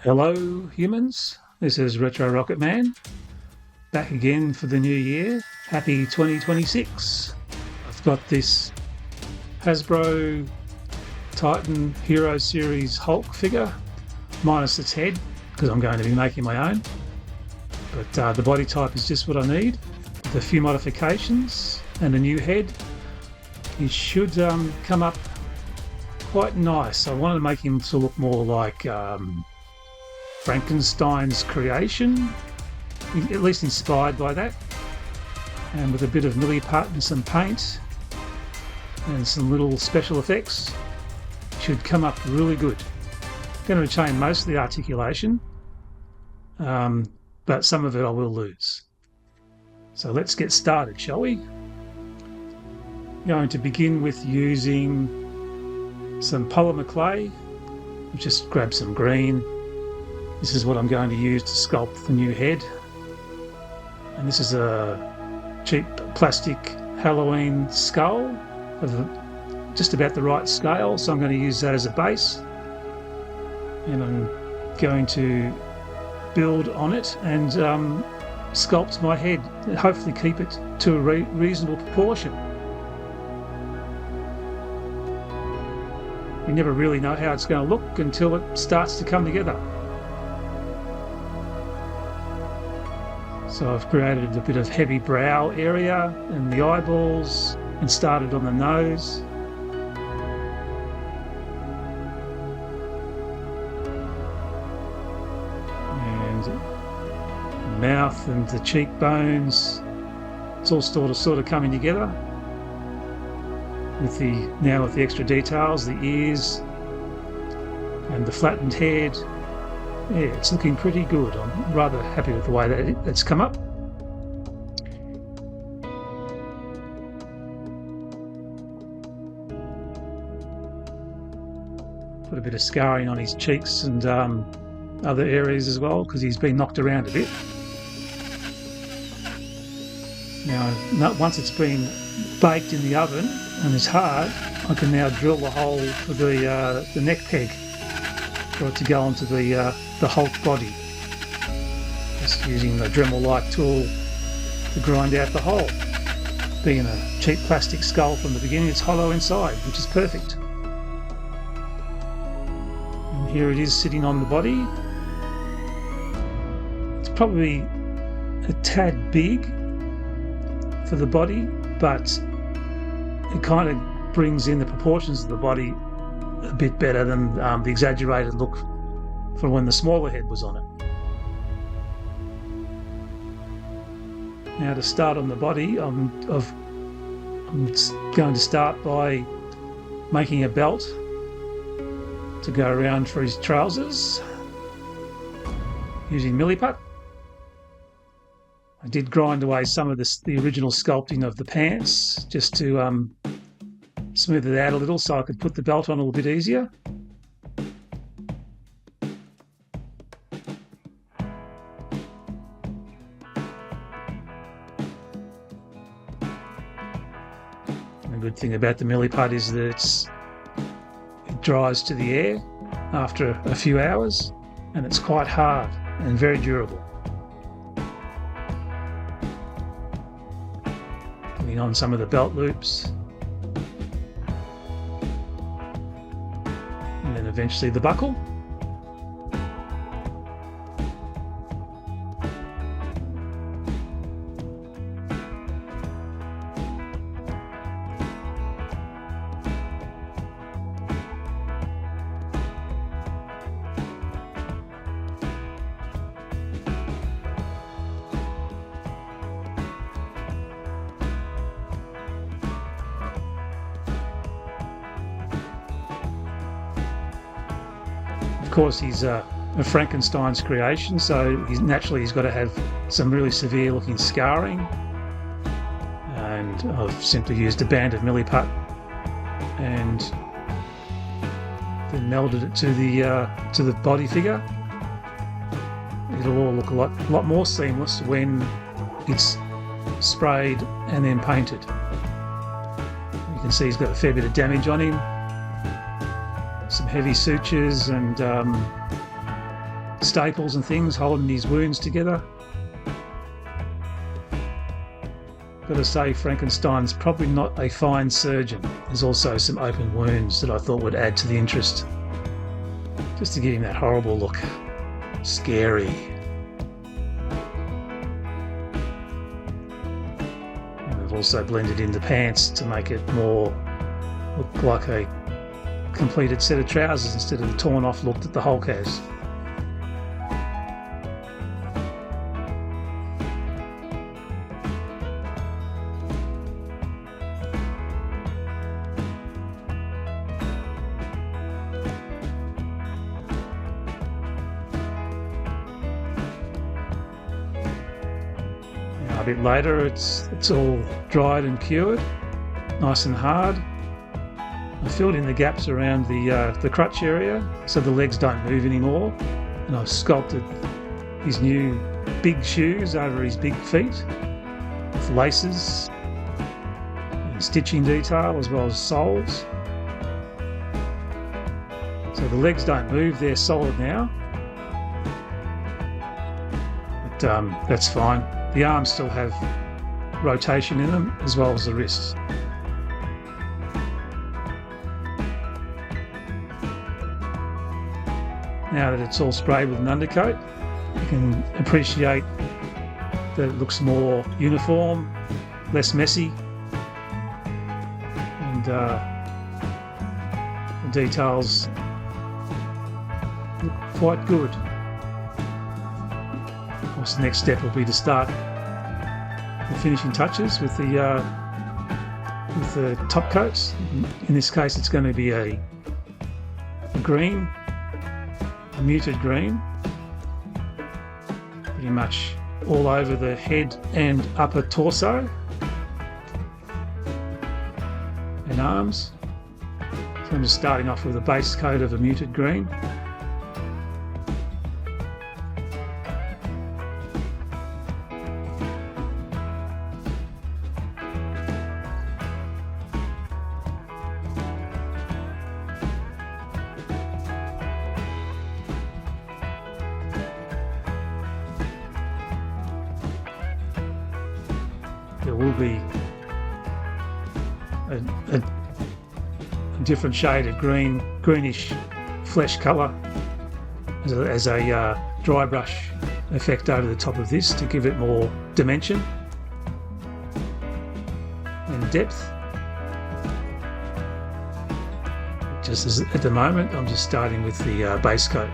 Hello, humans. This is Retro Rocket Man, back again for the new year. Happy 2026. I've got this Hasbro Titan Hero Series Hulk figure, minus its head, because I'm going to be making my own. But the body type is just what I need, with a few modifications and a new head. He should come up quite nice. I wanted to make him to look more like Frankenstein's creation, at least inspired by that, and with a bit of milliput and some paint and some little special effects, should come up really good. I'm going to retain most of the articulation, but some of it I will lose. So let's get started, shall we? I'm going to begin with using some polymer clay. Just grab some green. This is what I'm going to use to sculpt the new head. And this is a cheap plastic Halloween skull of just about the right scale, so I'm going to use that as a base. And I'm going to build on it and sculpt my head, and hopefully keep it to a reasonable proportion. You never really know how it's going to look until it starts to come together. So I've created a bit of heavy brow area and the eyeballs and started on the nose. And the mouth and the cheekbones. It's all sort of coming together. With the extra details, the ears and the flattened head. Yeah, it's looking pretty good. I'm rather happy with the way that's come up. Put a bit of scarring on his cheeks and other areas as well, because he's been knocked around a bit. Now, once it's been baked in the oven and it's hard, I can now drill the hole for the neck peg for it to go onto the Hulk body. Just using the Dremel-like tool to grind out the hole. Being a cheap plastic skull from the beginning, it's hollow inside, which is perfect. And here it is sitting on the body. It's probably a tad big for the body, but it kind of brings in the proportions of the body a bit better than the exaggerated look from when the smaller head was on it. Now, to start on the body, I'm going to start by making a belt to go around for his trousers using milliput. I did grind away some of the original sculpting of the pants just to smooth it out a little so I could put the belt on a little bit easier. The good thing about the milliput is that it dries to the air after a few hours, and it's quite hard and very durable. Putting on some of the belt loops, and then eventually the buckle. Of course, he's a Frankenstein's creation, so he's got to have some really severe looking scarring, and I've simply used a band of milliput and then melded it to the body figure. It'll all look a lot more seamless when it's sprayed and then painted. You can see he's got a fair bit of damage on him. Some heavy sutures and staples and things holding his wounds together. Gotta say, Frankenstein's probably not a fine surgeon. There's also some open wounds that I thought would add to the interest, just to give him that horrible look. Scary. And I've also blended in the pants to make it more look like a completed set of trousers instead of the torn off look that the Hulk has. A bit later, it's all dried and cured, nice and hard. I filled in the gaps around the crutch area so the legs don't move anymore, and I've sculpted his new big shoes over his big feet with laces and stitching detail as well as soles. So the legs don't move, they're solid now, but that's fine. The arms still have rotation in them as well as the wrists. Now that it's all sprayed with an undercoat, you can appreciate that it looks more uniform, less messy, and the details look quite good. Of course, the next step will be to start the finishing touches with the top coats. In this case, it's going to be a green, a muted green, pretty much all over the head and upper torso and arms. So I'm just starting off with a base coat of a muted green. There will be a different shade of greenish flesh colour as a dry brush effect over the top of this to give it more dimension and depth. Just as at the moment, I'm just starting with the base coat.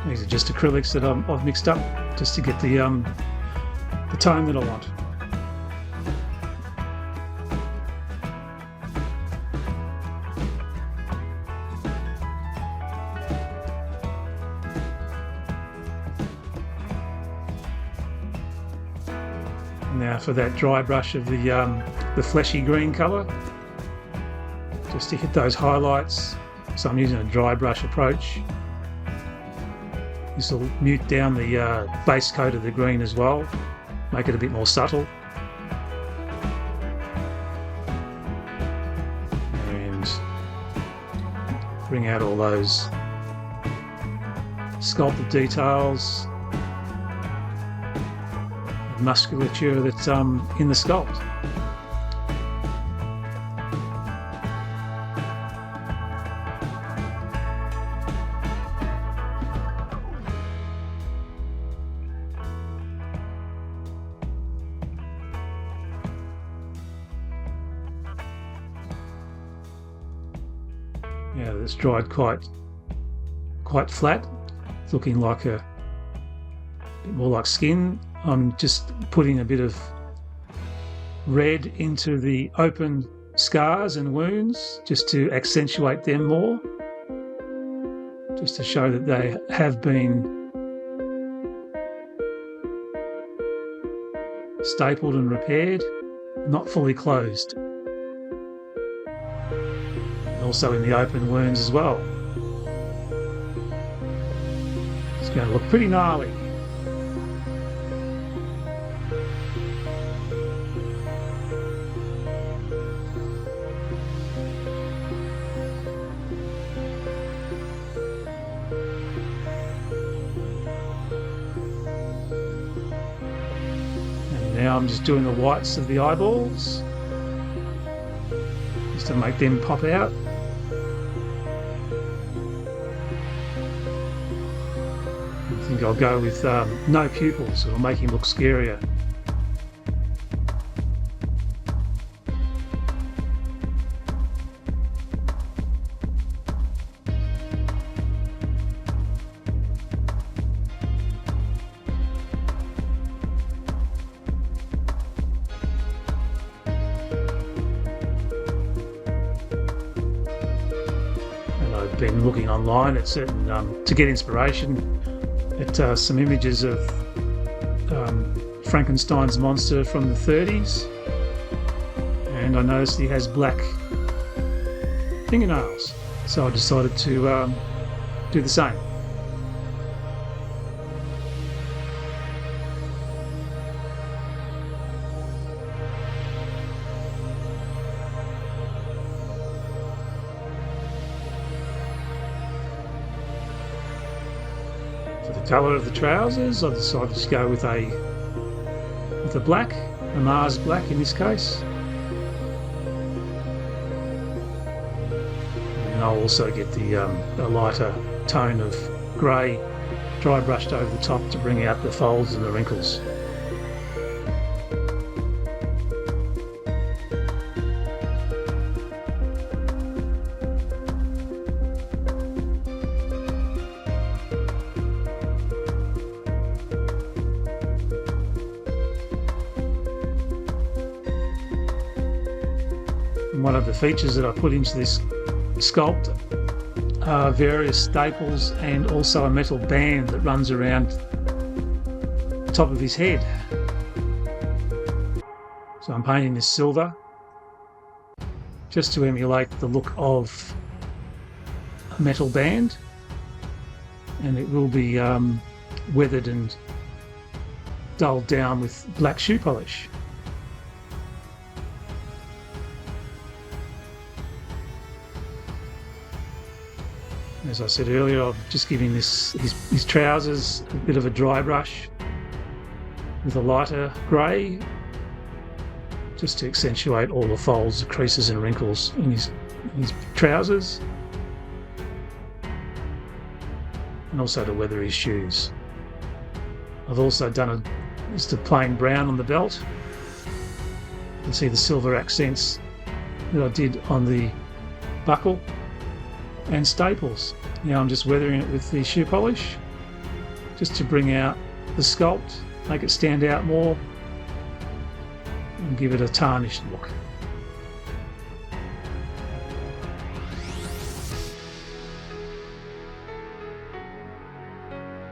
These are just acrylics that I've mixed up just to get the tone that I want. Now for that dry brush of the fleshy green colour, just to hit those highlights. So I'm using a dry brush approach. This will mute down the base coat of the green as well, make it a bit more subtle. And bring out all those sculpted details, musculature that's in the sculpt. Yeah, it's dried quite flat. It's looking like a bit more like skin. I'm just putting a bit of red into the open scars and wounds just to accentuate them more, just to show that they have been stapled and repaired, not fully closed. Also in the open wounds as well. It's going to look pretty gnarly. Now I'm just doing the whites of the eyeballs, just to make them pop out. I think I'll go with no pupils, it'll make him look scarier. I've been looking online at certain to get inspiration at some images of Frankenstein's monster from the 30s, and I noticed he has black fingernails, so I decided to do the same. For the colour of the trousers, I decided to go with a black, a Mars black in this case. And I'll also get a lighter tone of grey dry brushed over the top to bring out the folds and the wrinkles. One of the features that I put into this sculpt are various staples and also a metal band that runs around the top of his head. So I'm painting this silver just to emulate the look of a metal band, and it will be weathered and dulled down with black shoe polish. As I said earlier, I'm just giving his trousers a bit of a dry brush with a lighter grey, just to accentuate all the folds, the creases and wrinkles in his trousers, and also to weather his shoes. I've also done just a plain brown on the belt. You can see the silver accents that I did on the buckle and staples. Now I'm just weathering it with the shoe polish just to bring out the sculpt, make it stand out more and give it a tarnished look.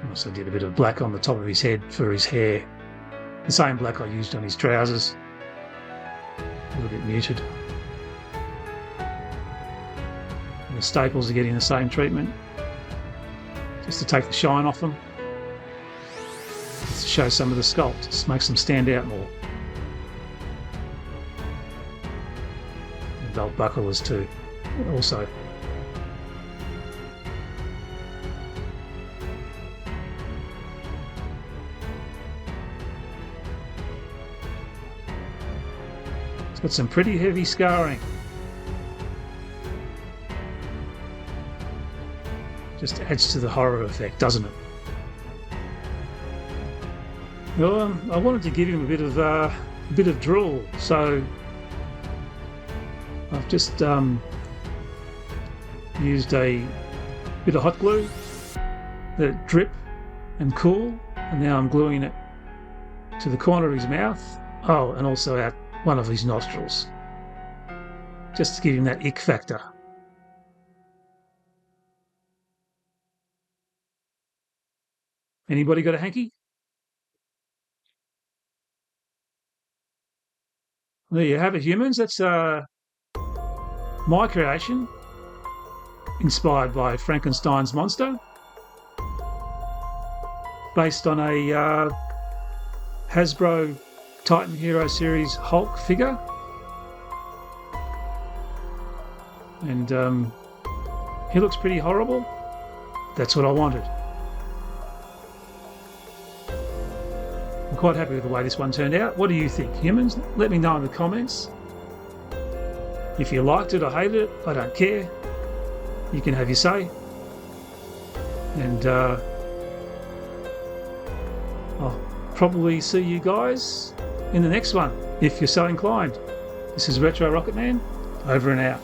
I also did a bit of black on the top of his head for his hair, the same black I used on his trousers, a little bit muted. The staples are getting the same treatment, just to take the shine off them, just to show some of the sculpt, just makes them stand out more. The belt buckles too, also. It's got some pretty heavy scarring. Just adds to the horror effect, doesn't it? Well, I wanted to give him a bit of drool, so I've just used a bit of hot glue, let it drip and cool, and now I'm gluing it to the corner of his mouth. Oh, and also out one of his nostrils, just to give him that ick factor. Anybody got a hanky? There you have it, humans. That's my creation, inspired by Frankenstein's monster, based on a Hasbro Titan Hero Series Hulk figure. And he looks pretty horrible. That's what I wanted. quite happy with the way this one turned out. What do you think, humans? Let me know in the comments. If you liked it or hated it, I don't care. You can have your say. And I'll probably see you guys in the next one, if you're so inclined. This is Retro Rocket Man, over and out.